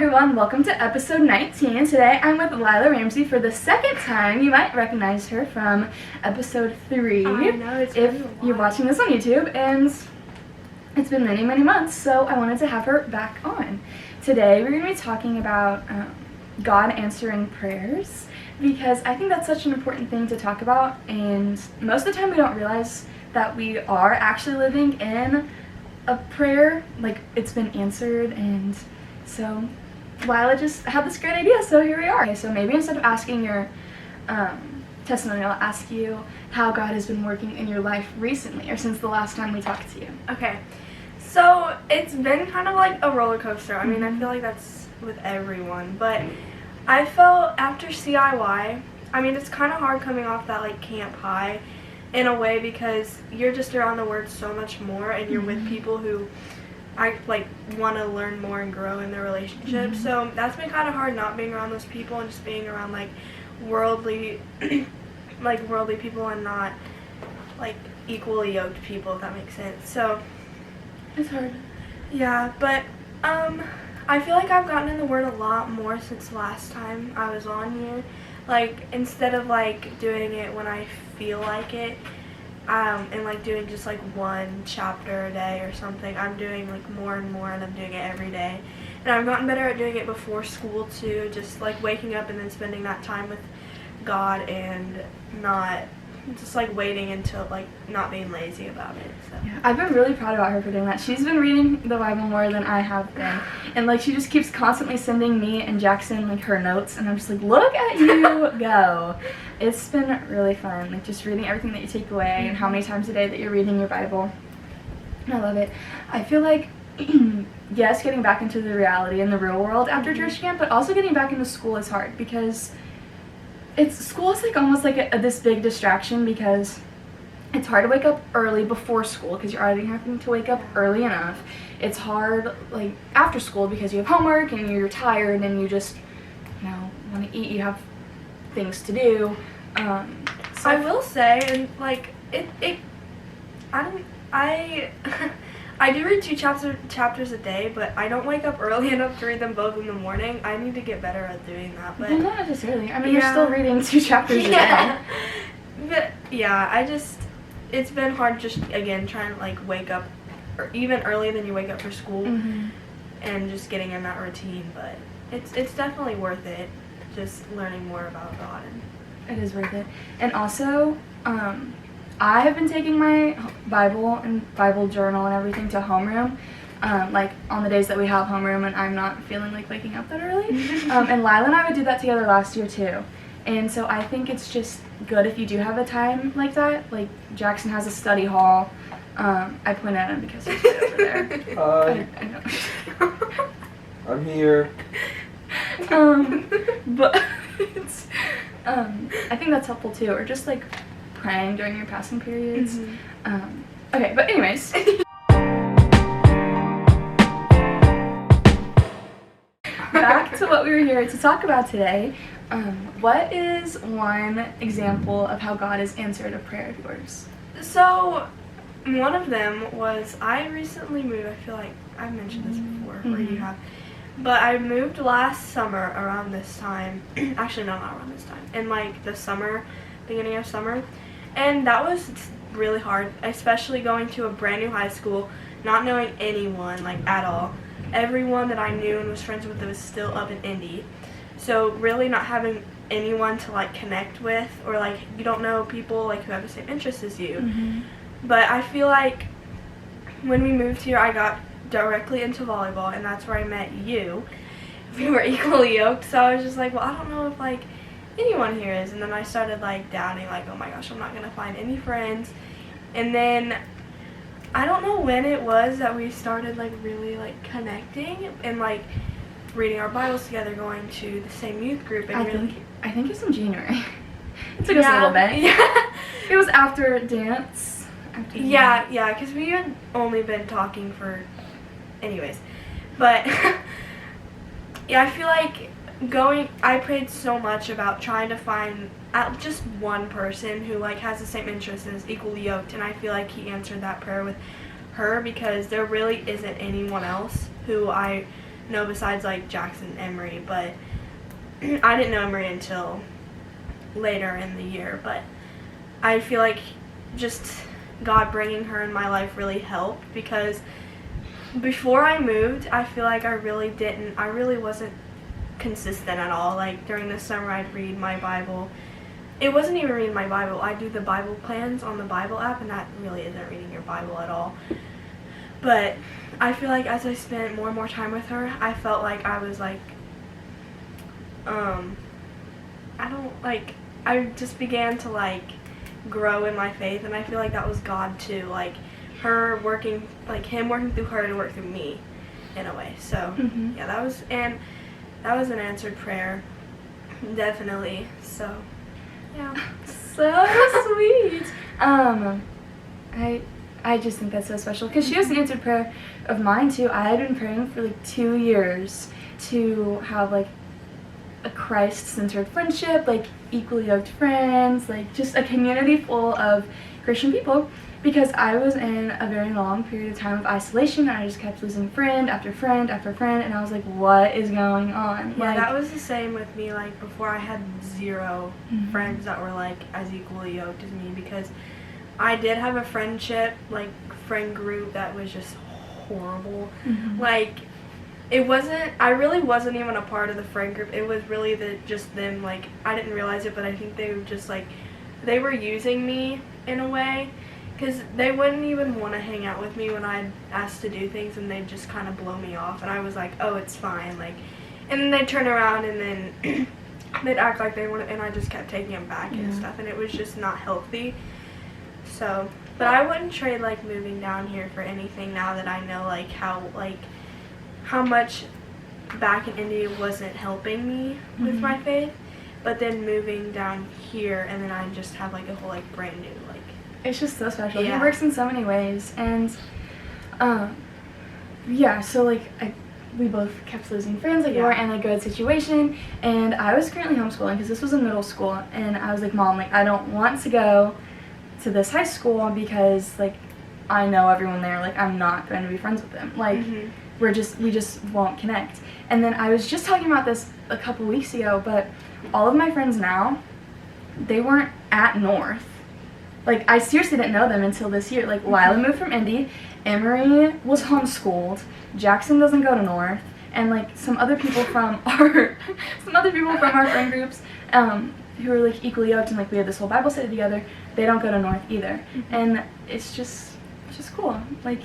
everyone, welcome to episode 19. Today I'm with Lyla Ramsey for the second time. You might recognize her from episode 3 I know, it's if you're watching this on YouTube, and it's been many months, so I wanted to have her back on. Today we're going to be talking about God answering prayers, because I think that's such an important thing to talk about, and most of the time we don't realize that we are actually living in a prayer, like it's been answered. And so Lyla just had this great idea, so here we are. Okay, so maybe instead of asking your testimony, I'll ask you how God has been working in your life recently, or since the last time we talked to you. Okay, so it's been kind of like a roller coaster. I mean, I feel like that's with everyone, but I felt after CIY, I mean, it's kind of hard coming off that like camp high in a way, because you're just around the Word so much more, and you're with people who I like want to learn more and grow in their relationships. So that's been kind of hard, not being around those people and just being around like worldly worldly people and not like equally yoked people, if that makes sense. So It's hard. yeah, but I feel like I've gotten in the Word a lot more since last time I was on here. Like, instead of like doing it when I feel like it, and like doing just like one chapter a day or something, I'm doing like more and more, and I'm doing it every day. And I've gotten better at doing it before school too, just like waking up and then spending that time with God and not just like waiting until like not being lazy about it. So Yeah, I've been really proud about her for doing that. She's been reading the Bible more than I have been, and like she just keeps constantly sending me and Jackson like her notes, and I'm just like, look at you go. It's been really fun, like just reading everything that you take away and how many times a day that you're reading your Bible. And I love it. I feel like yes, getting back into the reality in the real world after church camp, but also getting back into school is hard, because school is like almost like this big distraction, because it's hard to wake up early before school because you're already having to wake up early enough. It's hard like after school because you have homework and you're tired and you just, want to eat, you have things to do. So I will say, and like I do read 2 chapters a day, but I don't wake up early enough to read them both in the morning. I need to get better at doing that. But well, not necessarily. I mean, you're still reading 2 chapters a day. But yeah, it's been hard just, again, trying to like wake up even earlier than you wake up for school, and just getting in that routine. But it's definitely worth it, just learning more about God. It is worth it. And also, I have been taking my Bible and Bible journal and everything to homeroom, like on the days that we have homeroom and I'm not feeling like waking up that early. And Lyla and I would do that together last year too. And so I think it's just good if you do have a time like that. Like Jackson has a study hall. I point at him because he's right over there. Hi. I know. I'm here. But it's, I think that's helpful too, or just like praying during your passing periods. Okay, but anyways. Back to what we were here to talk about today. What is one example of how God has answered a prayer of yours? So one of them was, I recently moved. I feel like I've mentioned this before, or you have. But I moved last summer around this time. Actually, no, not around this time. In like the summer, beginning of summer. And that was really hard, especially going to a brand new high school, not knowing anyone like at all. Everyone that I knew and was friends with was still up in Indy. So really not having anyone to like connect with, or like you don't know people like who have the same interests as you. But I feel like when we moved here, I got directly into volleyball, and that's where I met you. We were equally yoked, so I was just like, well, I don't know if like anyone here is. And then I started like doubting, like, oh my gosh, I'm not gonna find any friends. And then I don't know when it was that we started like really like connecting and like reading our Bibles together, going to the same youth group, and I think it's in January. It took us a little bit. Yeah. It was after dance. Yeah, because we had only been talking for anyways. But yeah, I feel like I prayed so much about trying to find just one person who like has the same interests and is equally yoked, and I feel like he answered that prayer with her, because there really isn't anyone else who I know besides, like, Jackson and Emery, but I didn't know Emery until later in the year, but I feel like just God bringing her in my life really helped, because before I moved, I feel like I really wasn't consistent at all. Like, during the summer, I'd read my Bible. It wasn't even reading my Bible. I do the Bible plans on the Bible app, and that really isn't reading your Bible at all. But I feel like as I spent more and more time with her, I felt like I was like, I just began to, like, grow in my faith, and I feel like that was God too, like, him working through her to work through me in a way. So yeah, that was an answered prayer, definitely. So yeah. So sweet. I just think that's so special, because she was an answered prayer of mine too. I had been praying for like 2 years to have like a Christ-centered friendship, like equally yoked friends, like just a community full of Christian people, because I was in a very long period of time of isolation, and I just kept losing friend after friend after friend, and I was like, what is going on? Yeah, like, that was the same with me. Like, before, I had 0 friends that were like as equally yoked as me, because I did have a friend group that was just horrible. Like, I really wasn't even a part of the friend group. It was really just them, like, I didn't realize it, but I think they were just, like, they were using me in a way, because they wouldn't even want to hang out with me when I'd asked to do things, and they'd just kind of blow me off, and I was like, oh, it's fine, like, and then they'd turn around, and then they'd act like they wanted, and I just kept taking them back and stuff, and it was just not healthy. So, but I wouldn't trade, like, moving down here for anything, now that I know, like, how much back in India wasn't helping me with my faith, but then moving down here, and then I just have, like, a whole, like, brand new, like, it's just so special. Yeah. It works in so many ways, and yeah, so like we both kept losing friends, like we weren't in a good situation, and I was currently homeschooling because this was in middle school, and I was like, Mom, like, I don't want to go to this high school because, like, I know everyone there, like, I'm not going to be friends with them, like, we just won't connect. And then I was just talking about this a couple weeks ago, but all of my friends now, they weren't at North. Like, I seriously didn't know them until this year. Like, Lyla moved from Indy, Emery was homeschooled, Jackson doesn't go to North, and, like, some other people from our friend groups who are, like, equally yoked, and, like, we had this whole Bible study together, they don't go to North either. And it's just cool. Like,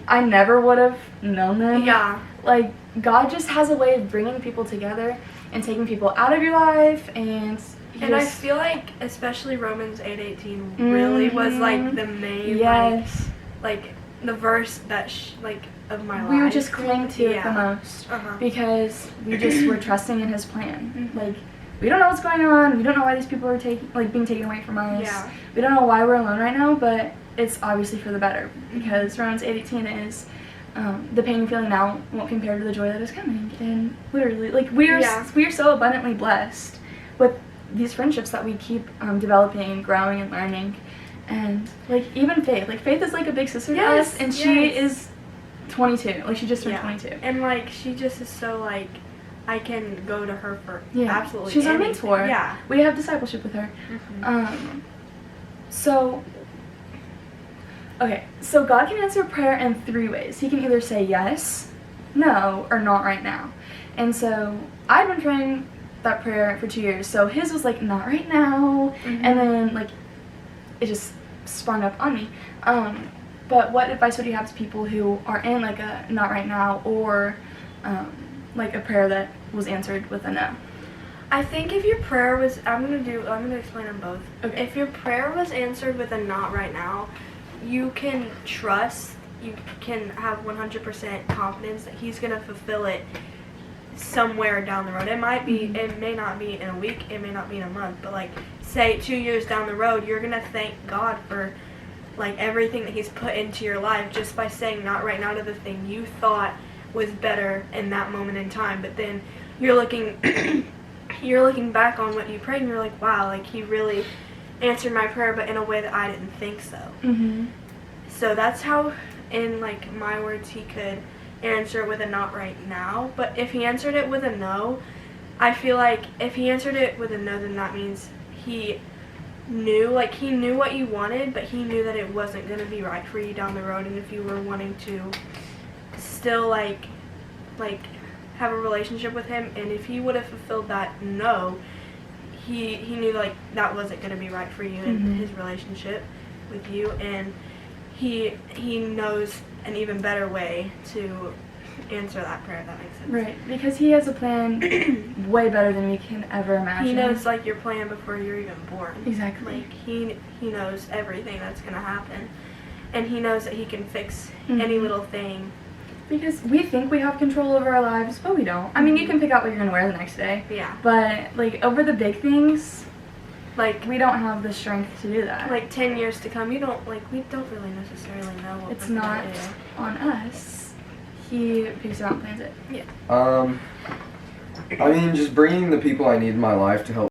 I never would have known them. Yeah. Like, God just has a way of bringing people together and taking people out of your life, and I feel like especially Romans 8:18 really was, like, the main, like the verse that of my life. We would just cling to it the most because we just were trusting in His plan. Like, we don't know what's going on. We don't know why these people are being taken away from us. Yeah. We don't know why we're alone right now, but it's obviously for the better, because Romans 8:18 is the pain and feeling now won't compare to the joy that is coming. And literally, like, we are so abundantly blessed with these friendships that we keep developing and growing and learning. And, like, even Faith is like a big sister to us, and she is 22. Like, she just turned 22. And, like, she just is so, like, I can go to her for absolutely she's anything. our mentor. Yeah. We have discipleship with her. So God can answer prayer in 3 ways. He can either say yes, no, or not right now. And so I've been praying that prayer for 2 years. So His was like, not right now. And then, like, it just sprung up on me. But what advice would you have to people who are in, like, a not right now, or like a prayer that was answered with a no? I think if your prayer was, I'm gonna explain them both. Okay. If your prayer was answered with a not right now, you can trust, you can have 100% confidence that He's gonna fulfill it somewhere down the road. It may not be in a week, it may not be in a month, but, like, say 2 years down the road, you're gonna thank God for, like, everything that He's put into your life just by saying not right now to the thing you thought was better in that moment in time. But then you're looking back on what you prayed, and you're like, wow, like, He really answered my prayer, but in a way that I didn't think so. So that's how, in, like, my words, He could answer with a not right now. But if he answered it with a no, I feel like if he answered it with a no, then that means he knew what you wanted, but he knew that it wasn't going to be right for you down the road. And if you were wanting to still like have a relationship with him, and if he would have fulfilled that no, he knew like that wasn't going to be right for you in his relationship with you, and he knows an even better way to answer that prayer, if that makes sense. Right, because he has a plan way better than we can ever imagine. He knows like your plan before you're even born. Exactly. Like he knows everything that's gonna happen, and he knows that he can fix any little thing. Because we think we have control over our lives, but we don't. I mean, you can pick out what you're gonna wear the next day. Yeah. But like over the big things, like we don't have the strength to do that. Like 10 years to come, we don't really necessarily know what it's we're not gonna do. on us. He picks it out and plans it. Yeah. I mean, just bringing the people I need in my life to help